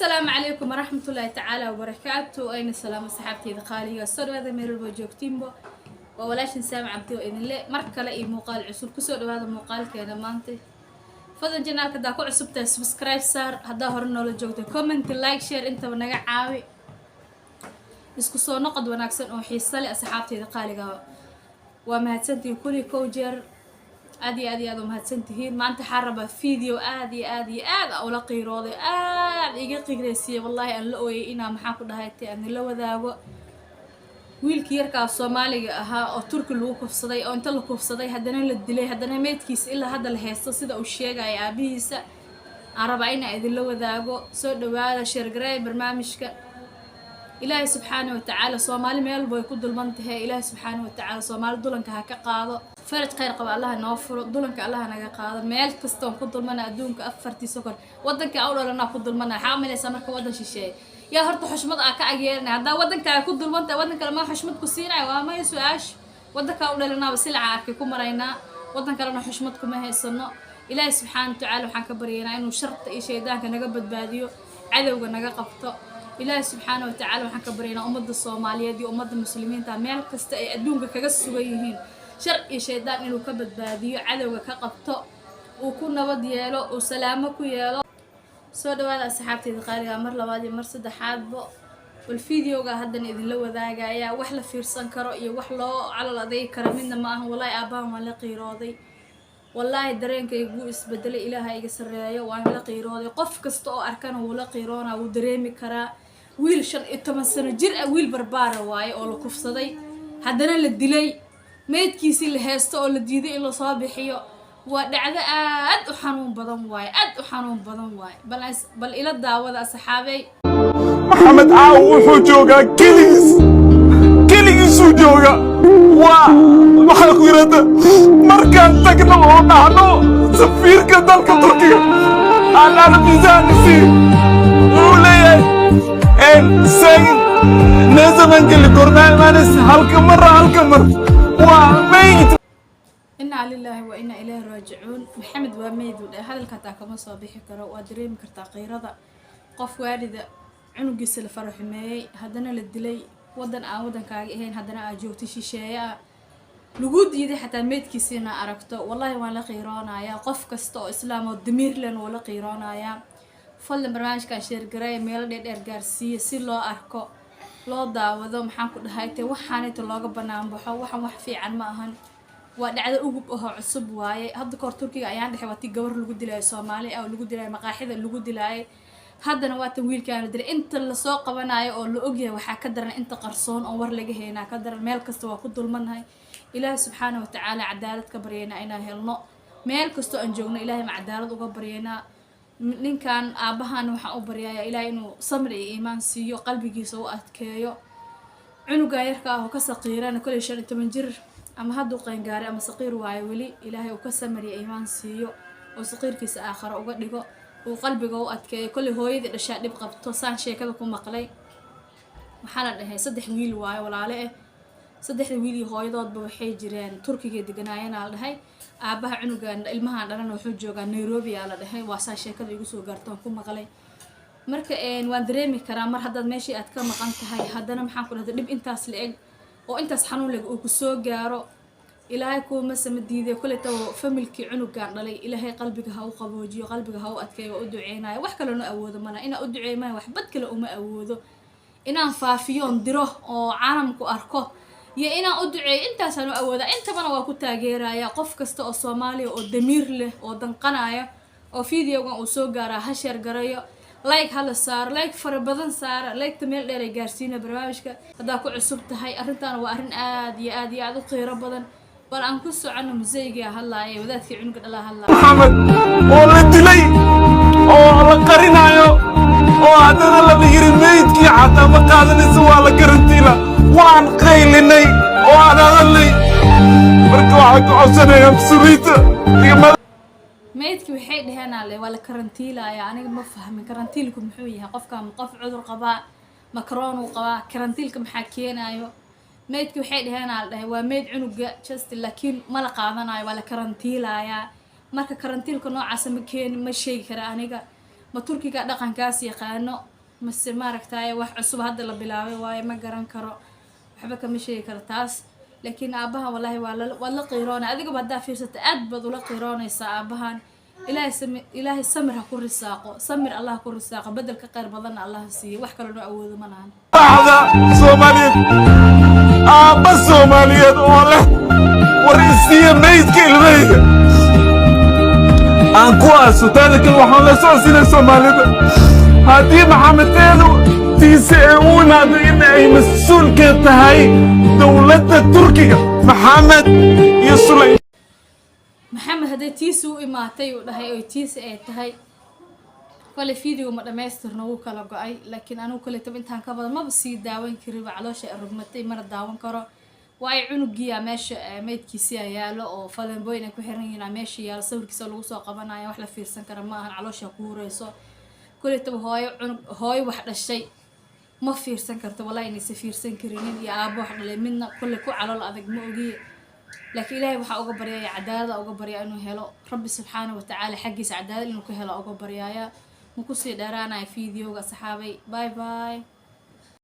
السلام عليكم ورحمة الله تعالى وبركاته. أين السلام صحابتي ذقالي الصدر هذا مير الوجوكتينبو وولاش نسام عبدي وإذن الله مركلة إيه مقال عسول كسر هذا مقال كذا مانتي فضل جنال كذا كل عصبته سبسكرايب صار هذا هرنا للجوكت كومنت لايك شير أنت ونجع عاوي اسكسو نقد ونكسر وحيصل أصحابتي ذقالي وما هتسنتي كل كوجر أدي ما هتسنتهين ما أنت حربة فيديو أدي أو لقي راضي يجي قريسية والله أن لقوي إنا محاكو هايتي أن لو ذاو ويلكي يركع الصومالي أو ترك الوقف صدي أو أنت الوقف صدي هدنا للدلي هدنا ميت كيس إلا هذا الهيصة صدا وشيء يا أبيس عربعين إذا لو ذاو صوت دوالة شرقراي برنامجك إلهي سبحانه وتعالى صومالي ميل بيكون المنطقة إلهي سبحانه وتعالى صومالي دولنك هكا قاضو فرج خير قبل الله نوفر دولنك الله نجا قاضو ميل كستون كود المنا أدونك أفرتي سكر ودنك أول لنا كود المنا حامل سمك ودن شيء يا هرت حشمت أكاجيرنا هذا ودنك كود المنا ودنك لما حشمت كسينا وما يسواش ودنك أول لنا بسلعة كم مرينا ودنك لما حشمتكم ما هي صنع إلهي سبحانه وتعالى وحنا برينا إنه شرط إيش يدان كنا قبض باديو عدو كنا قفطه إلهي سبحانه وتعالى وحنا كبرينا أمد الصومالية دي أمد المسلمين تعمل كست أدونك كجس وجهين شرق شيطان إنه كبد باديو عدو كقبطه وكنا بدياله وسلامك وياله سود هذا سحبتي دقائق مر لبادي مر صدحات بق والفيديو هذا إذن لو ذا جايا وحلا فيرسان كرأي وحلا على الأذي كرمنا معه والله أباهم ولا قيراضي والله درينك يقول اسبدل إلهي يجسر رأيه وأنا لا قيراضي قف كستو أركانه ولا قيرانا ودريمي كرا ويل شن إتمن سنة جرأ ويل بربارة واي أو لكف صدي هدنا للدلي ميت كيسي الهستو ولا جديد إلا صابحية ودعذا أد حنون بدن واي أد حنون بدن واي بل إلى الدعوة أصحابي محمد عاوح جوجا كليس جوجا waxaa ku yiraahdo markaan tagno oo dhahno safiirka dalka Turkiga aan bizaanisi uu leeyahay say nazaman gal kornaan maanis halka mar waa meeyt inna lillahi wa inna ilayhi raaji'uun maxamed waa meeydu hadalka kama soo bixi karo waa dareemi kartaa qeyrada qof waalida cunugiisa la faraxmeeyay hadana la dilay wadan aan wadankaaga ahayn hadana aad joogtay shisheeya lagu diiday xataa meedkiisina aragto wallahi waan la qiiroonaya qof kasta oo islaam oo damiir leh oo la qiiroonaya fadlan barnaamijka share garay meel dheer gaarsiiyo si loo arko loo daawado maxaan ku dhahaaytay waxaan inta looga banaan baxo waxaan wax fiican ma ahan waa dhacdo ugu cusub waaye hadda koor Turkiga ayaan dhaxay wati gabar lagu dilay Soomaali oo lagu dilay maqaaxida lagu dilay haddana waa tan wiilkaan dilay inta la soo qabanayo oo la ogyahay waxa ka daran inta qarsoon oo war laga heena ka daran meel kasta waa ku dulmanahay ilaahay subxaanahu wa ta'ala cadaalad ka baryayna inaan helno meel kasto aan joogno ilaahay ma cadaalad uga baryayna ninkan aabahan waxa uu baryayaa ilaahay inuu samir iyo iimaan siiyo qalbigiisa u adkeeyo cunuga yarka ah oo ka saqiirana kulay 15 jir ama hadduu qeyn gaaray ama saqiir waayo wali ilaahay uu ka samir iyo iimaan siiyo oo saqiirkiisa aakhira uga dhigo oo qalbiga u adkeeyo kulay hooyadii dhashaa dib qabto saan sheekada ku maqlay waxaa la dhahay 3 wiil waayo walaale ah 3 wiil iyo hooyadoodba waxay jireen Turkiga deganaayeen la dhahay aabaha cunugan ilmahan dhalan wuxuu joogaa Nairobi la dhahay waa saa sheekada igu soo gaarto ku maqlay marka waan dareemi karaa mar haddaad meeshii aad ka maqan tahay haddana maxaan ku dhahay dib intaas la eg oo intaas xanuun leg uu ku soo gaaro ilaahay kuma samadiiday kulay taw familkii cunugan dhalay ilaahay qalbiga ha u qaboojiyo qalbiga ha u adkeeyo u duceeynaayo wax kale oo awoodo mana ina u duceeymaan wax bad kale uma awoodo inaan faafiyoon diro oo caalamku arko iyo inaan u duceeyo intaas aan u awooda intabana waa ku taageeraya qof kasta oo Soomaali oo damiir leh oo danqanaya oo fiidiyogan uu soo gaara ha share garayo like hala saar like fara badan saar like tameel dheer ay gaarsiina barnaamijka hadaa ku cusub tahay arrintan waa arrin aad iyo aad u qiiro badan bal aan ku socono museyga hadlaayay wadaadkii cunuga dhalaa hadlaayay محمد oo la dilay oo la qarinayo oo hadana la dhigay meydkii xataa ma qaadanayso waa la garantiina waan qaylinay oo aan hadalnay marka waxa ku codsanayaan suuriita meydkii waxay dhaheen waa la karantiilaya aniga ma fahmin karantiilku muxuu yahay qofka qof cudur qaba makroon uu qaba karantiilka maxaa keenayo meydkii waxay dhaheen dhahay waa meyd cunuga just laakiin ma la qaadanayo waa la karantiilaya marka karantiilka noocaas ma sheegi kara aniga ma turkiga dhaqankaas yaqaano mase maaragtay wax cusub hadda la bilaabay waaye ma garan karo waxba kama sheegi karo taas laakiin aabaha wallahi waa la qiiroonay adiga haddaa fiirsata aad baad ula qiiroonaysaa aabahan ilaahay samir ha ku risaaqo samir allah ku risaaqo bedelka khayr badan allah siiyo wax kale noo awoodo ma lahan بعد سوماليد سوماليد ولا ورئيسية ميت كلمية أنكواس وتالك الوحن لسوسينا سوماليد هادي محمدين تيسعون هذا إن أي مسؤول كتهاي دولة تركيا محمد يسولي محمد هذا تيسو إماتي ودهاي أو تيس تهاي كل فيديو ما دمسترنا وكلا جاي لكن أنا وكل تبين تان كبر ما بصير داون كريب على شيء الرقمتي مرة داون كرا واي عنقية ماشي ميت كيسيا يالا أو فلان بوينا كحرينا ماشي يالا صور كيسا لوسا قبنا يا وحلا فيرسن كرا ما على شيء كورة يسا كل تب هاي واحد الشيء ما فيرسن كرت ولا إني سفيرسن كرينين يا أبو واحد اللي منا كل كو على الأذق موجي لكن إلهي وحا أقبر يا عدالة أقبر يا إنه هلا ربي سبحانه وتعالى حقي عدالة إنه كهلا أقبر يا مكسي دارانا فيديو صحابي باي باي